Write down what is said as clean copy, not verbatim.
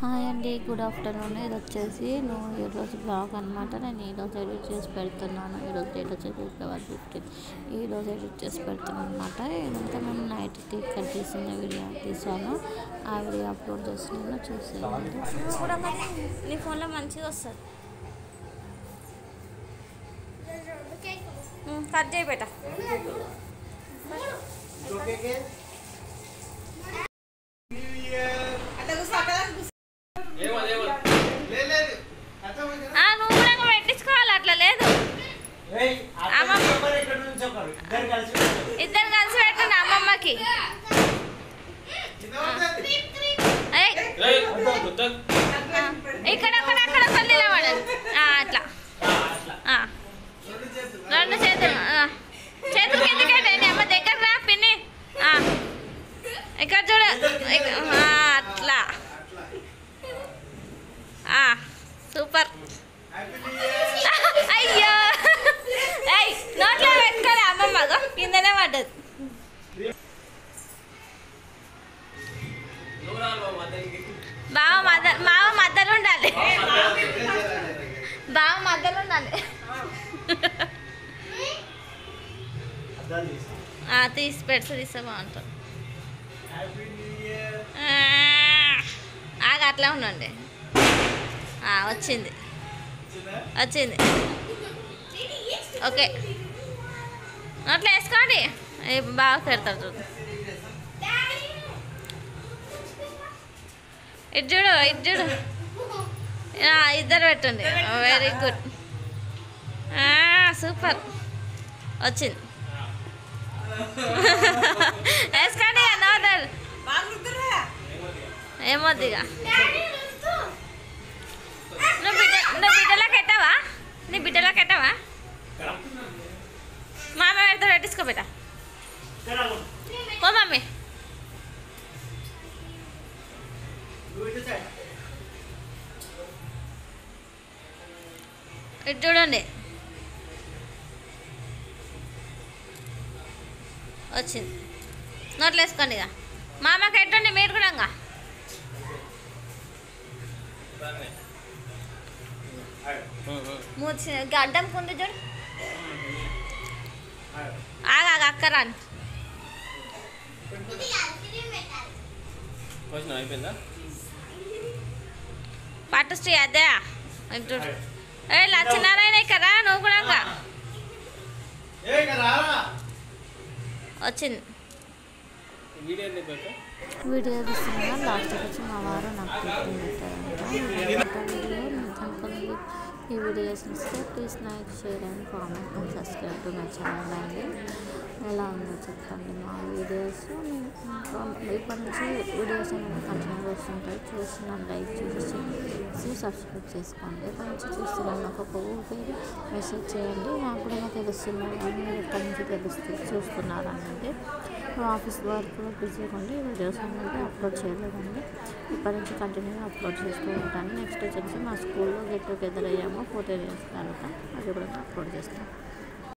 Hi అండి, good afternoon. ఇది వచ్చేసి ఈరోజు బ్లాగ్ అనమాట. నేను ఈరోజు ఎడిట్ చేసి పెడుతున్నాను. ఈరోజు డేట్ వచ్చేసి February 15. ఈరోజు ఎడిట్ చేసి పెడుతున్నాను అనమాట. ఇదంతా నేను నైట్ కేక్ కట్ చేసిన వీడియో తీసాను. ఆ వీడియో అప్లోడ్ చేస్తున్నాను, చూసేయండి. నీ ఫోన్లో మంచిగా వస్తుంది. కట్ చేయి బేట. నువ్వు కూడా పెట్టించుకోవాలి, అట్లా లేదు. ఇద్దరు కలిసి పెట్టండి అమ్మమ్మకి. ఇక్కడ అక్కడ నిలబడండి. అట్లా రెండు చేతులు కిందకేటండి. అమ్మ దగ్గర రా పిన్ని. ఇక్కడ చూడ, అట్లా. సూపర్. అయ్యో నోట్లో పెట్టుకోలే అమ్మమ్మ, కిందనే పడ్డది. బావ మధ్యలో ఉండాలి. బావ మధ్యలో ఉండాలి. తీసి తీస్తే బాగుంటుంది. అట్లా ఉండండి. వచ్చింది ఓకే. అట్లా వేసుకోండి, బాగా పెడతారు చూడు. ఇటు చూడు ఇద్దరు పెట్టండి. Very good, super. వచ్చింది. వేసుకోండి. నోదర్ ఏమొద్దిగా. నువ్వు బిడ్డలోకి ఎట్టావా? నీ బిడ్డలోకి ఎట్టావా? మామ పెడతా, పెట్టించుకో బిడ్డ. ఓ మమ్మీ, ఇటు చూడండి. వచ్చింది. నోట్లు వేసుకోండి. ఇక మామకి ఎట్టండి మీరు కూడా. గడ్డం కుంది చూడు. అక్కరాని పట్టుశ్రీ అదే చూడు. లక్ష్మీనారాయణ ఇక్కడ నువ్వు కూడా వచ్చింది. వీడియో తీస్తున్నా. లాస్ట్ వచ్చి మా వారు నాకు వీడియో. ఈ వీడియోస్ ఇస్తే please like, share and comment and subscribe to my channel అండి. ఎలా ఉందో చెప్పండి మా వీడియోస్. ఇప్పటి నుంచి వీడియోస్ అనేది కంటిన్యూ వస్తుంటాయి. చూస్తున్నాను, లైక్ చేసి సబ్స్క్రైబ్ చేసుకోండి. ఇప్పటి నుంచి చూస్తున్నాను. ఒక పేరు మెసేజ్ చేయండి, నాకు కూడా తెలుస్తున్నాను. మీరు ఎక్కడి నుంచి చూస్తున్నారు అనేది. ఆఫీస్ వర్క్లో బిజీగా ఉండి వీడియోస్ అనేది అప్లోడ్ చేయలేదండి. ఇప్పటి నుంచి కంటిన్యూగా అప్లోడ్ చేస్తూ ఉంటాను. నెక్స్ట్ వచ్చేసి మా స్కూల్లో గెట్ టుగెదర్ అయ్యాము 14 years తర్వాత, అది కూడా అప్లోడ్ చేస్తాను.